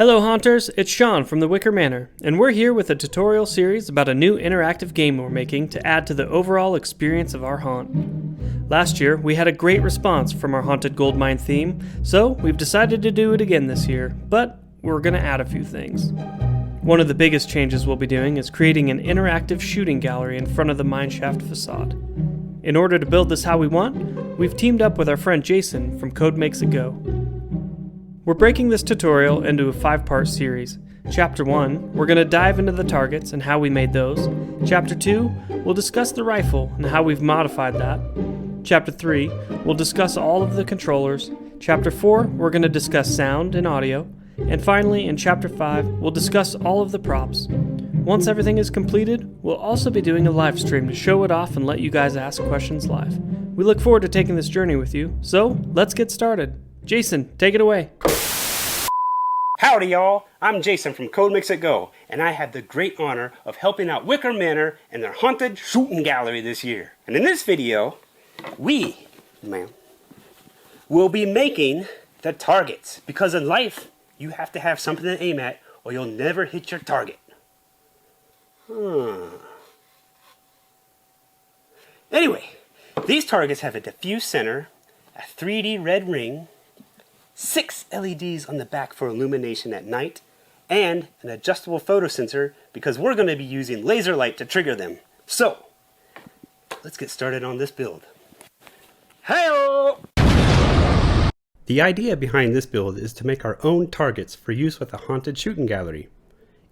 Hello Haunters, it's Sean from the Wicker Manor, and we're here with a tutorial series about a new interactive game we're making to add to the overall experience of our haunt. Last year, we had a great response from our Haunted Goldmine theme, so we've decided to do it again this year, but we're going to add a few things. One of the biggest changes we'll be doing is creating an interactive shooting gallery in front of the mineshaft facade. In order to build this how we want, we've teamed up with our friend Jason from Code Makes It Go. We're breaking this tutorial into a 5-part series. Chapter 1, we're going to dive into the targets and how we made those. Chapter 2, we'll discuss the rifle and how we've modified that. Chapter 3, we'll discuss all of the controllers. Chapter 4, we're going to discuss sound and audio. And finally, in Chapter 5, we'll discuss all of the props. Once everything is completed, we'll also be doing a live stream to show it off and let you guys ask questions live. We look forward to taking this journey with you, so let's get started. Jason, take it away. Howdy y'all, I'm Jason from Code Makes It Go, and I have the great honor of helping out Wicker Manor in their haunted shooting gallery this year. And in this video, we will be making the targets, because in life, you have to have something to aim at or you'll never hit your target. Anyway, these targets have a diffuse center, a 3D red ring, 6 LEDs on the back for illumination at night, and an adjustable photo sensor because we're going to be using laser light to trigger them. So, let's get started on this build. Hey-o! The idea behind this build is to make our own targets for use with a haunted shooting gallery.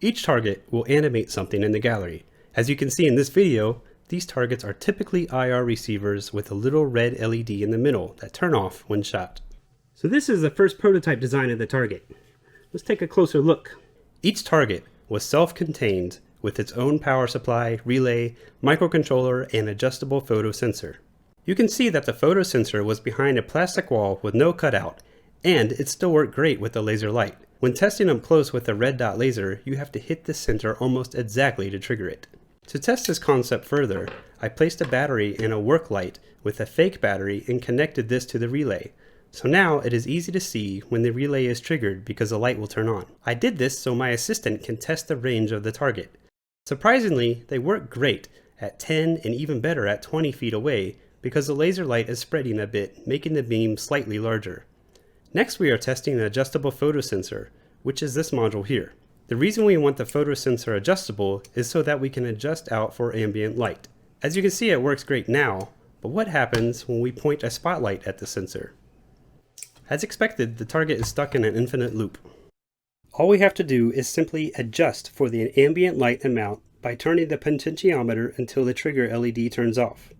Each target will animate something in the gallery. As you can see in this video, these targets are typically IR receivers with a little red LED in the middle that turn off when shot. So this is the first prototype design of the target. Let's take a closer look. Each target was self-contained with its own power supply, relay, microcontroller, and adjustable photo sensor. You can see that the photo sensor was behind a plastic wall with no cutout, and it still worked great with the laser light. When testing up close with the red dot laser, you have to hit the center almost exactly to trigger it. To test this concept further, I placed a battery in a work light with a fake battery and connected this to the relay. So now it is easy to see when the relay is triggered because the light will turn on. I did this so my assistant can test the range of the target. Surprisingly, they work great at 10 and even better at 20 feet away because the laser light is spreading a bit, making the beam slightly larger. Next we are testing an adjustable photo sensor, which is this module here. The reason we want the photo sensor adjustable is so that we can adjust out for ambient light. As you can see, it works great now, but what happens when we point a spotlight at the sensor? As expected, the target is stuck in an infinite loop. All we have to do is simply adjust for the ambient light amount by turning the potentiometer until the trigger LED turns off.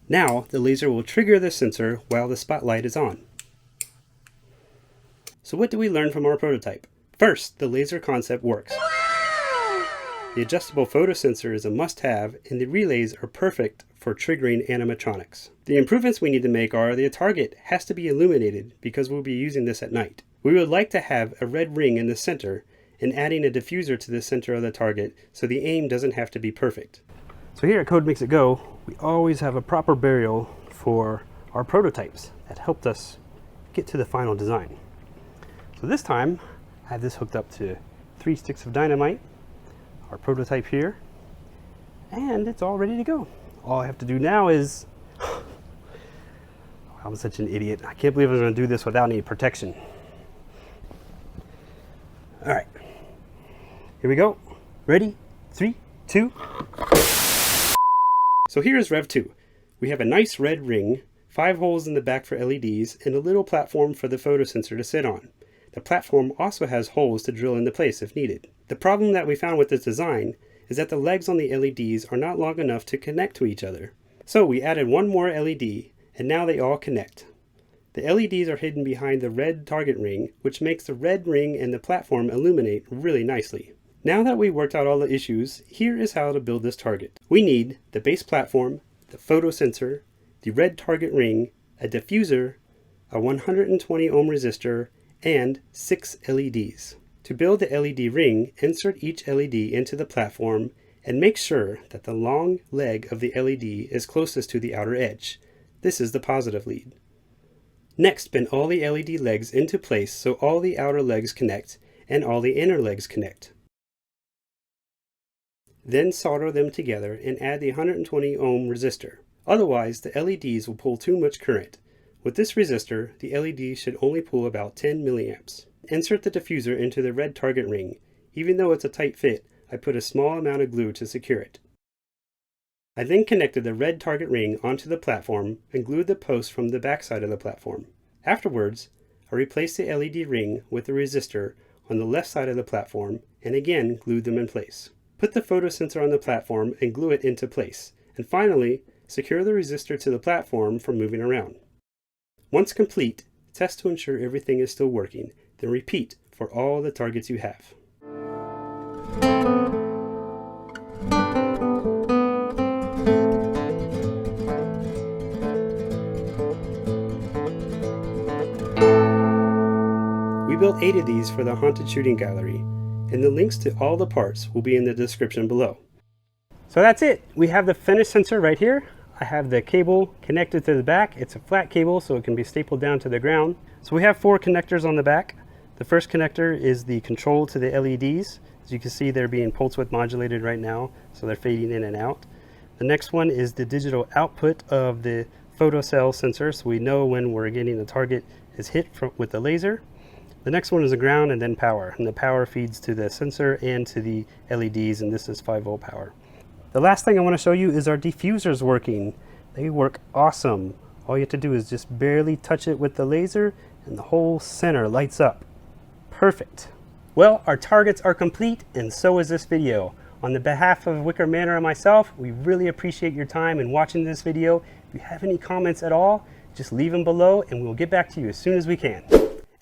Now, the laser will trigger the sensor while the spotlight is on. So what do we learn from our prototype? First, the laser concept works. The adjustable photo sensor is a must-have, and the relays are perfect for triggering animatronics. The improvements we need to make are the target has to be illuminated because we'll be using this at night. We would like to have a red ring in the center and adding a diffuser to the center of the target so the aim doesn't have to be perfect. So here at Code Makes It Go, we always have a proper burial for our prototypes that helped us get to the final design. So this time, I have this hooked up to 3 sticks of dynamite, our prototype here, and it's all ready to go. All I have to do now is, I'm such an idiot. I can't believe I was going to do this without any protection. All right, here we go. Ready? 3, 2. So here's Rev 2. We have a nice red ring, 5 holes in the back for LEDs, and a little platform for the photo sensor to sit on. The platform also has holes to drill into place if needed. The problem that we found with this design is that the legs on the LEDs are not long enough to connect to each other. So we added one more LED, and now they all connect. The LEDs are hidden behind the red target ring, which makes the red ring and the platform illuminate really nicely. Now that we worked out all the issues, here is how to build this target. We need the base platform, the photo sensor, the red target ring, a diffuser, a 120 ohm resistor, and 6 LEDs. To build the LED ring, insert each LED into the platform and make sure that the long leg of the LED is closest to the outer edge. This is the positive lead. Next, bend all the LED legs into place so all the outer legs connect and all the inner legs connect. Then solder them together and add the 120 ohm resistor. Otherwise, the LEDs will pull too much current. With this resistor, the LED should only pull about 10 milliamps. Insert the diffuser into the red target ring. Even though it's a tight fit, I put a small amount of glue to secure it. I then connected the red target ring onto the platform and glued the post from the back side of the platform. Afterwards, I replaced the LED ring with the resistor on the left side of the platform and again glued them in place. Put the photosensor on the platform and glue it into place. And finally, secure the resistor to the platform from moving around. Once complete, test to ensure everything is still working, then repeat for all the targets you have. We built 8 of these for the Haunted Shooting Gallery, and the links to all the parts will be in the description below. So that's it. We have the finished sensor right here. I have the cable connected to the back. It's a flat cable, so it can be stapled down to the ground. So we have 4 connectors on the back. The first connector is the control to the LEDs. As you can see, they're being pulse width modulated right now, so they're fading in and out. The next one is the digital output of the photocell sensor, so we know when we're getting the target is hit with the laser. The next one is the ground and then power, and the power feeds to the sensor and to the LEDs, and this is 5-volt power. The last thing I want to show you is our diffusers working. They work awesome. All you have to do is just barely touch it with the laser and the whole center lights up. Perfect. Well, our targets are complete and so is this video. On the behalf of Wicker Manor and myself, we really appreciate your time in watching this video. If you have any comments at all, just leave them below and we'll get back to you as soon as we can.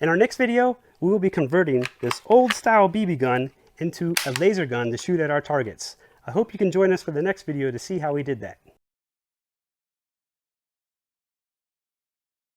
In our next video, we will be converting this old style BB gun into a laser gun to shoot at our targets. I hope you can join us for the next video to see how we did that.